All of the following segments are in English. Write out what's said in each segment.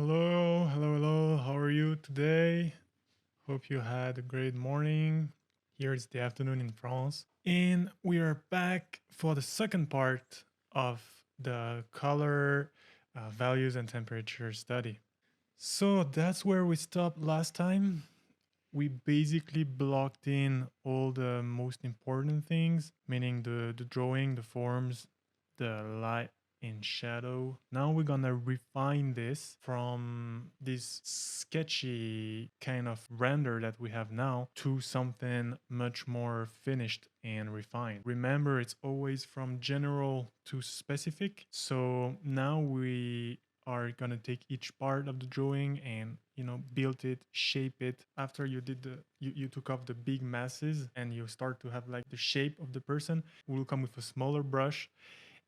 Hello, hello, hello. How are you today? Hope you had a great morning. Here it's the afternoon in France. And we are back for the second part of the color values and temperature study. So that's where we stopped last time. We basically blocked in all the most important things, meaning the drawing, the forms, the light and shadow. Now we're gonna refine this from this sketchy kind of render that we have now to something much more finished and refined. Remember, it's always from general to specific. So now we are gonna take each part of the drawing and build it, shape it. After you did you took off the big masses and you start to have like the shape of the person, we'll come with a smaller brush,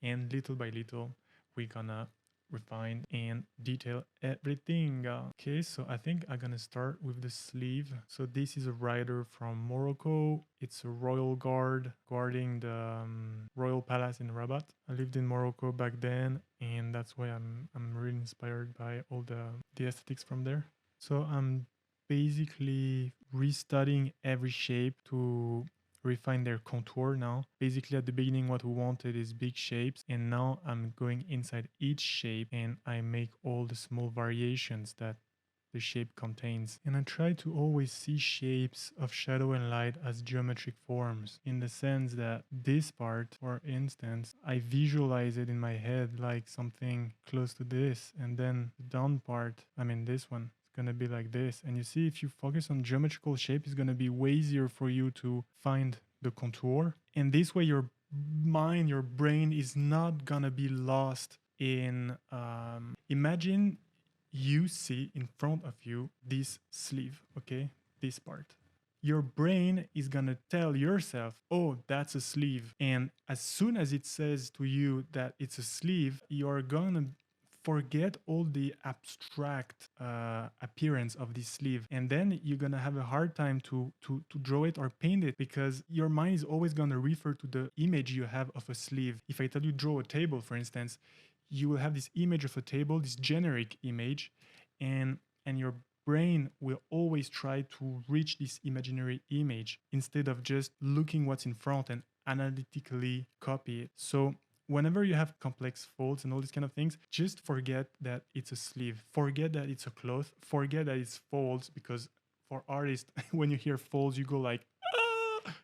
and little by little we're gonna refine and detail everything. Okay, so I think I'm gonna start with the sleeve. So this is a rider from Morocco. It's a royal guard guarding the royal palace in Rabat. I lived in Morocco back then, and that's why I'm really inspired by all the aesthetics from there. So I'm basically restudying every shape to refine their contour now. Basically, at the beginning, what we wanted is big shapes, and now I'm going inside each shape and I make all the small variations that the shape contains. And I try to always see shapes of shadow and light as geometric forms, in the sense that this part, for instance, I visualize it in my head like something close to this, and then the down part, I mean this one, gonna be like this. And you see, if you focus on geometrical shape, it's gonna be way easier for you to find the contour. And this way your mind, your brain is not gonna be lost in imagine you see in front of you this sleeve, okay? This part. Your brain is gonna tell yourself, oh, that's a sleeve. And as soon as it says to you that it's a sleeve, you're gonna forget all the abstract appearance of this sleeve, and then you're gonna have a hard time to draw it or paint it, because your mind is always gonna refer to the image you have of a sleeve. If I tell you draw a table, for instance, you will have this image of a table, this generic image, and your brain will always try to reach this imaginary image instead of just looking what's in front and analytically copy it. So whenever you have complex folds and all these kind of things, just forget that it's a sleeve, forget that it's a cloth, forget that it's folds, because for artists, when you hear folds, you go like,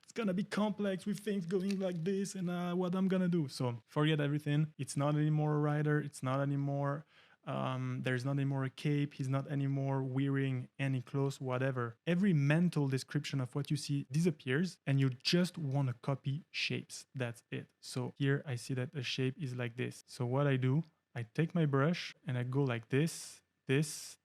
it's gonna be complex with things going like this, and what I'm gonna do. So forget everything. It's not anymore a rider. It's not anymore. There's not anymore a cape. He's not anymore wearing any clothes, whatever. Every mental description of what you see disappears, and you just want to copy shapes. That's it. So here I see that a shape is like this. So what I do, I take my brush and I go like this, this,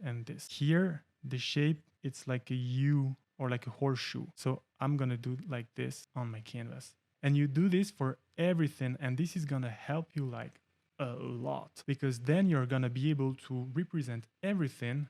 and this. Here, the shape, it's like a U or like a horseshoe. So I'm gonna do like this on my canvas. And you do this for everything, and this is gonna help you like a lot, because then you're gonna be able to represent everything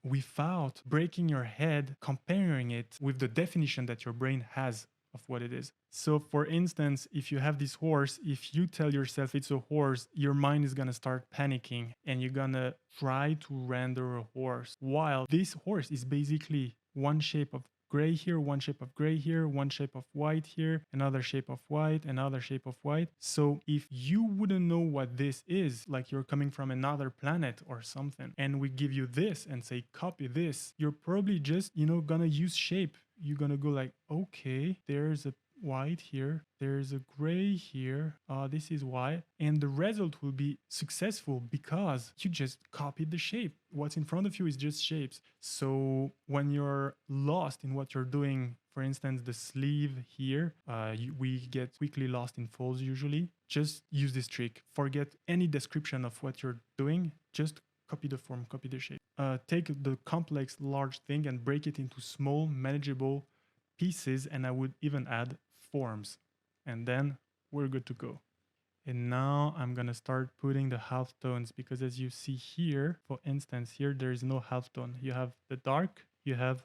without breaking your head comparing it with the definition that your brain has of what it is. So for instance, if you have this horse, if you tell yourself it's a horse, your mind is gonna start panicking and you're gonna try to render a horse, while this horse is basically one shape of gray here, one shape of gray here, one shape of white here, another shape of white, another shape of white. So if you wouldn't know what this is, like you're coming from another planet or something, and we give you this and say copy this, you're probably just gonna use shape. You're gonna go like, okay, there's a white here, there's a gray here, this is white, and the result will be successful because you just copied the shape. What's in front of you is just shapes. So when you're lost in what you're doing, for instance, the sleeve here, we get quickly lost in folds usually. Just use this trick. Forget any description of what you're doing. Just copy the form, copy the shape. Take the complex, large thing and break it into small, manageable pieces, and I would even add forms, and then we're good to go. And now I'm gonna start putting the halftones, because as you see here, for instance, here there is no halftone. You have the dark, you have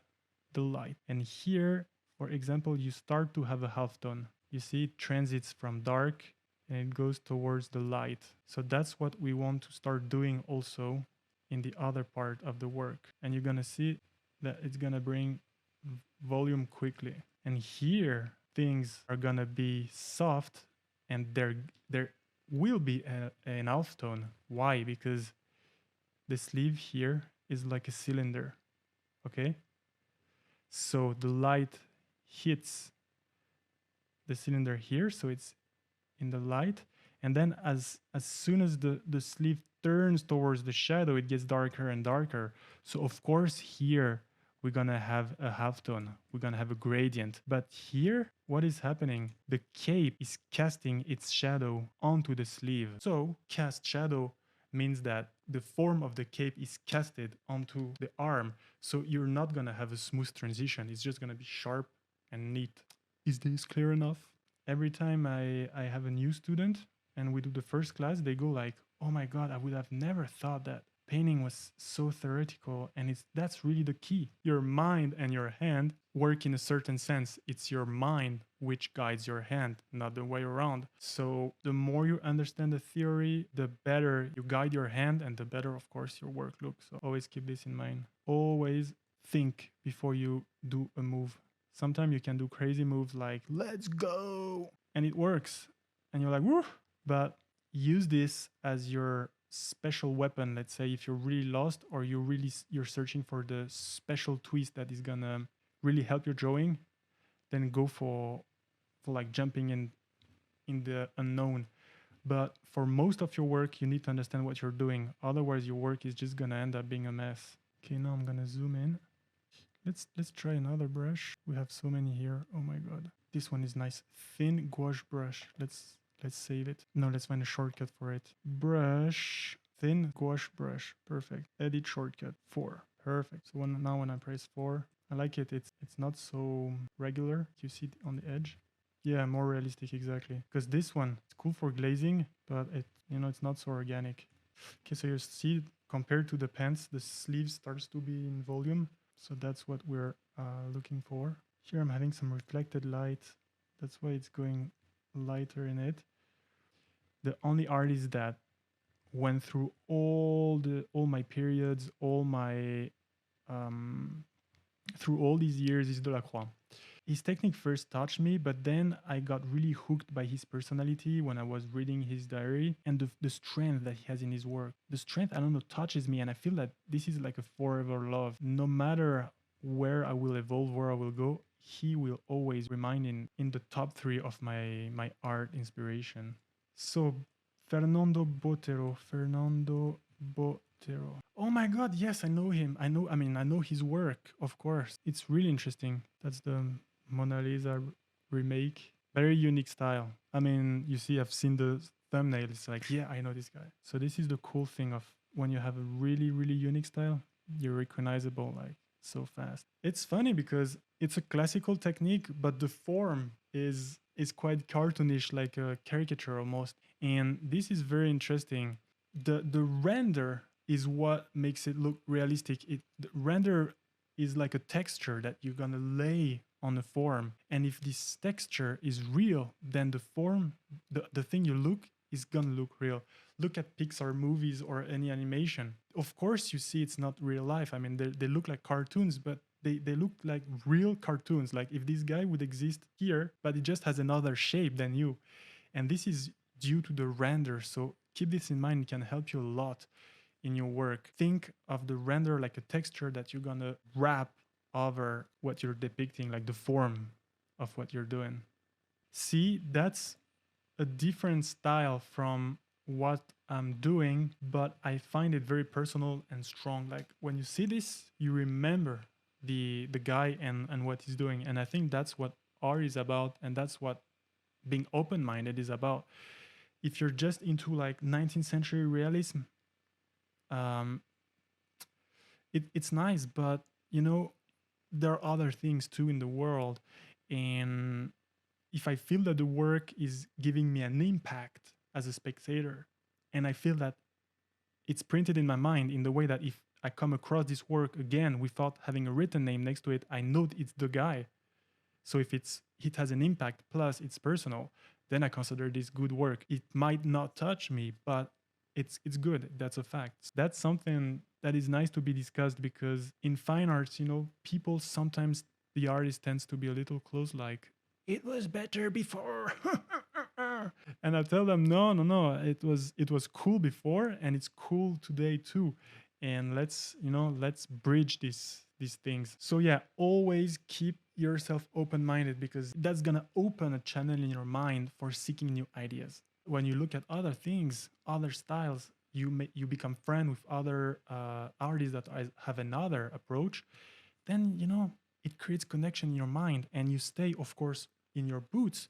the light, and here, for example, you start to have a halftone. You see it transits from dark and it goes towards the light. So that's what we want to start doing also in the other part of the work. And you're gonna see that it's gonna bring volume quickly. And here things are gonna be soft, and there will be an halftone. Why? Because the sleeve here is like a cylinder. Okay, so the light hits the cylinder here, so it's in the light, and then as soon as the sleeve turns towards the shadow, it gets darker and darker. So of course here we're gonna have a halftone, we're gonna have a gradient. But here, what is happening? The cape is casting its shadow onto the sleeve. So cast shadow means that the form of the cape is casted onto the arm. So you're not gonna have a smooth transition. It's just gonna be sharp and neat. Is this clear enough? Every time I have a new student and we do the first class, they go like, oh my God, I would have never thought that painting was so theoretical. And that's really the key. Your mind and your hand work in a certain sense. It's your mind which guides your hand, not the way around. So the more you understand the theory, the better you guide your hand, and the better, of course, your work looks. So always keep this in mind. Always think before you do a move. Sometimes you can do crazy moves like, let's go, and it works. And you're like, woo! But use this as your special weapon. Let's say if you're really lost, or you're searching for the special twist that is gonna really help your drawing, then go for like jumping in the unknown. But for most of your work, you need to understand what you're doing. Otherwise, your work is just gonna end up being a mess. Okay, now I'm gonna zoom in. Let's try another brush. We have so many here. Oh my God. This one is nice. Thin gouache brush. Let's save it. No, let's find a shortcut for it. Brush. Thin gouache brush. Perfect. Edit shortcut. 4. Perfect. So now when I press 4, I like it. It's not so regular. You see it on the edge. Yeah, more realistic, exactly. Because this one, it's cool for glazing, but it's not so organic. Okay, so you see, compared to the pants, the sleeve starts to be in volume. So that's what we're looking for. Here I'm having some reflected light. That's why it's going lighter in it. The only artist that went through all my periods, through all these years is Delacroix. His technique first touched me, but then I got really hooked by his personality when I was reading his diary, and the strength that he has in his work. The strength, I don't know, touches me, and I feel that this is like a forever love. No matter where I will evolve, where I will go, he will always remain in the top 3 of my art inspiration. So Fernando Botero. Oh my God, yes, I know him. I know his work, of course. It's really interesting. That's the Mona Lisa remake. Very unique style. I mean, you see, I've seen the thumbnail. It's like, yeah, I know this guy. So this is the cool thing of when you have a really, really unique style, you're recognizable like so fast. It's funny because it's a classical technique, but the form is quite cartoonish, like a caricature almost. And this is very interesting. The render is what makes it look realistic. The render is like a texture that you're gonna lay on a form, and if this texture is real, then the form, the thing you look is gonna look real. Look at Pixar movies or any animation. Of course, you see it's not real life. I mean, they look like cartoons, but they look like real cartoons. Like if this guy would exist here, but it just has another shape than you, and this is due to the render. So keep this in mind. It can help you a lot in your work. Think of the render like a texture that you're gonna wrap over what you're depicting, like the form of what you're doing. See, that's a different style from what I'm doing, but I find it very personal and strong. Like when you see this, you remember the guy and what he's doing. And I think that's what art is about, and that's what being open-minded is about. If you're just into like 19th century realism, it's nice, but there are other things too in the world. And if I feel that the work is giving me an impact as a spectator, and I feel that it's printed in my mind in the way that if I come across this work again without having a written name next to it, I know it's the guy. So if it has an impact plus it's personal, then I consider this good work. It might not touch me, but it's good. That's a fact. That's something that is nice to be discussed, because in fine arts, people sometimes, the artist tends to be a little close, like it was better before. And I tell them, no, no, no, it was cool before, and it's cool today too. And let's bridge these things. So yeah, always keep yourself open-minded, because that's gonna open a channel in your mind for seeking new ideas. When you look at other things, other styles, you become friend with other artists that have another approach. Then it creates connection in your mind, and you stay, of course, in your boots,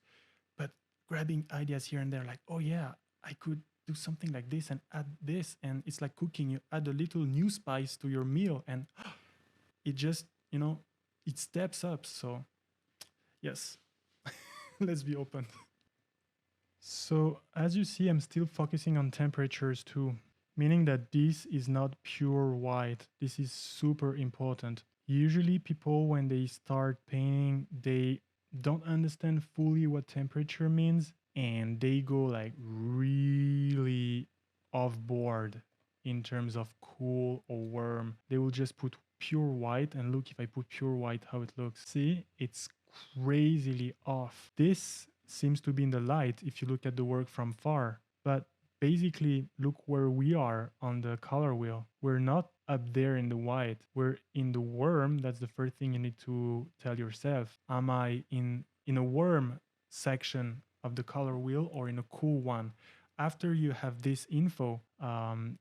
but grabbing ideas here and there, like, oh yeah, I could do something like this and add this. And it's like cooking, you add a little new spice to your meal, and it just it steps up. So yes, let's be open. So as you see, I'm still focusing on temperatures too, meaning that this is not pure white. This is super important. Usually people, when they start painting, they don't understand fully what temperature means, and they go like really off board in terms of cool or warm. They will just put pure white, and look, if I put pure white, how it looks. See, it's crazily off. This seems to be in the light if you look at the work from far. But basically, look where we are on the color wheel. We're not up there in the white. We're in the warm. That's the first thing you need to tell yourself. Am I in a warm section of the color wheel, or in a cool one? After you have this info,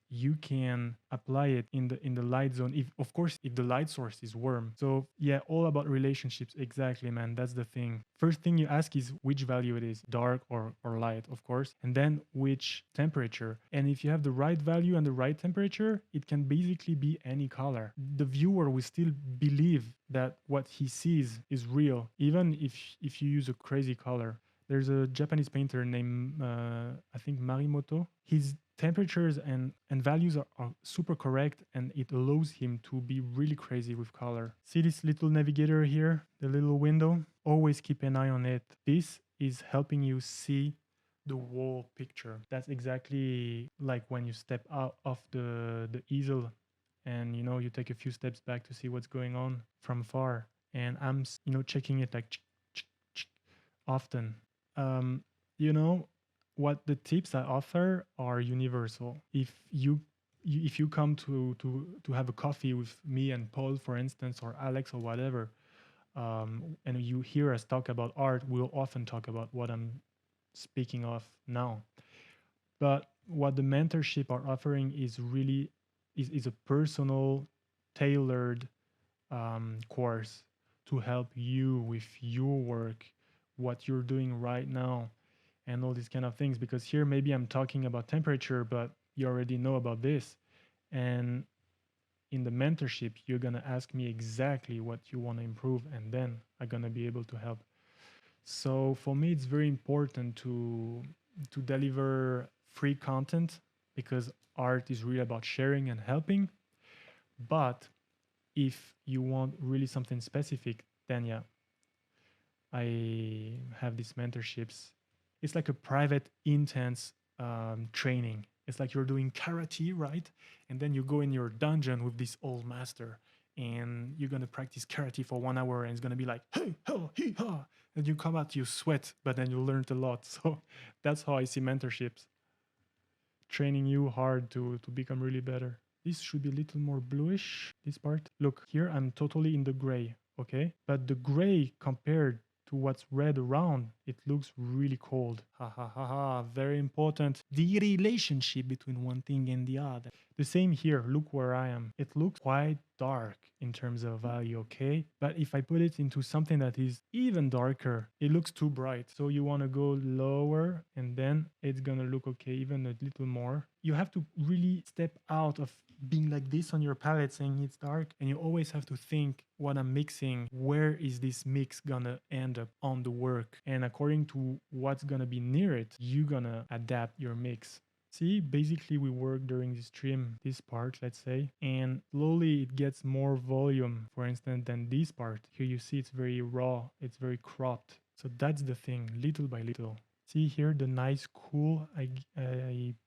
you can apply it in the light zone, if of course if the light source is warm. So yeah, all about relationships. Exactly, man, that's the thing. First thing you ask is which value it is, dark or light, of course, and then which temperature. And if you have the right value and the right temperature, it can basically be any color. The viewer will still believe that what he sees is real, even if you use a crazy color. There's a Japanese painter named, I think, Marimoto. His temperatures and values are super correct, and it allows him to be really crazy with color. See this little navigator here, the little window? Always keep an eye on it. This is helping you see the whole picture. That's exactly like when you step out of the easel, and you take a few steps back to see what's going on from far. And I'm checking it like often. um, what the tips I offer are universal. If you come to have a coffee with me and Paul, for instance, or Alex or whatever, and you hear us talk about art, we'll often talk about what I'm speaking of now. But what the mentorship are offering is really is a personal, tailored course to help you with your work, what you're doing right now, and all these kind of things. Because here, maybe I'm talking about temperature, but you already know about this. And in the mentorship, you're going to ask me exactly what you want to improve, and then I'm going to be able to help. So for me, it's very important to deliver free content, because art is really about sharing and helping. But if you want really something specific, then yeah, I have these mentorships. It's like a private, intense training. It's like you're doing karate, right? And then you go in your dungeon with this old master, and you're gonna practice karate for 1 hour, and it's gonna be like, hey, ha, hee, ha. And you come out, you sweat, but then you learned a lot. So that's how I see mentorships, training you hard to become really better. This should be a little more bluish, this part. Look, here I'm totally in the gray, okay? But the gray compared to what's red around, it looks really cold. Ha ha ha ha, very important. The relationship between one thing and the other. The same here, look where I am. It looks quite dark in terms of value, okay? But if I put it into something that is even darker, it looks too bright. So you want to go lower, and then it's gonna look okay, even a little more. You have to really step out of being like this on your palette saying it's dark, and you always have to think, what I'm mixing, where is this mix gonna end up on the work? And according to what's gonna be near it, you're gonna adapt your mix. See, basically we work during this stream, this part, let's say, and slowly it gets more volume, for instance, than this part. Here you see it's very raw, it's very cropped. So that's the thing, little by little. See here the nice cool I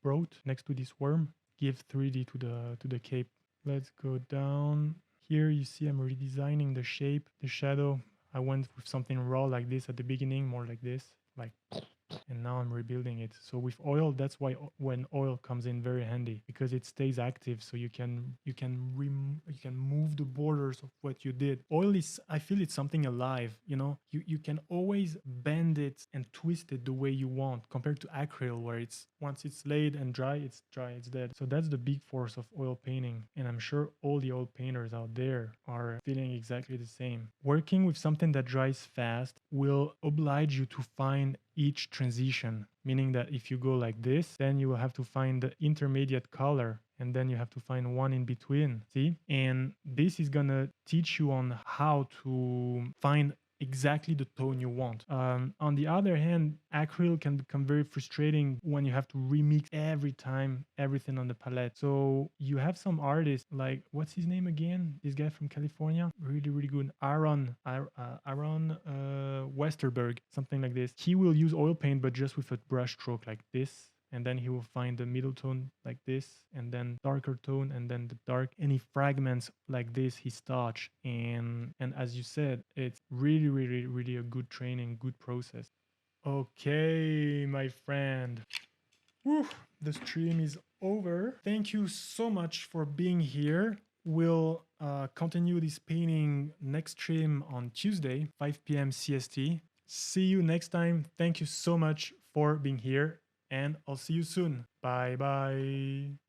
brought next to this worm. Give 3D to the cape. Let's go down. Here you see I'm redesigning the shape, the shadow. I went with something raw like this at the beginning, more like this, like, and now I'm rebuilding it. So with oil, that's why when oil comes in very handy, because it stays active, so you can move the borders of what you did. Oil is, I feel it's something alive, you know. You can always bend it and twist it the way you want, compared to acrylic, where it's once it's laid and dry, it's dead. So that's the big force of oil painting, and I'm sure all the oil painters out there are feeling exactly the same. Working with something that dries fast will oblige you to find each transition, meaning that if you go like this, then you will have to find the intermediate color, and then you have to find one in between. See? And this is gonna teach you on how to find exactly the tone you want. On the other hand, acrylic can become very frustrating when you have to remix every time everything on the palette. So you have some artists like, what's his name again? This guy from California, really really good, Aaron Westerberg, something like this. He will use oil paint, but just with a brush stroke like this, and then he will find the middle tone like this, and then darker tone, and then the dark, and he fragments like this his touch. And as you said, it's really really really a good training, good process. Okay, my friend. Whew, the stream is over. Thank you so much for being here. We'll continue this painting next stream on Tuesday, 5 p.m. CST. See you next time. Thank you so much for being here, and I'll see you soon. Bye bye.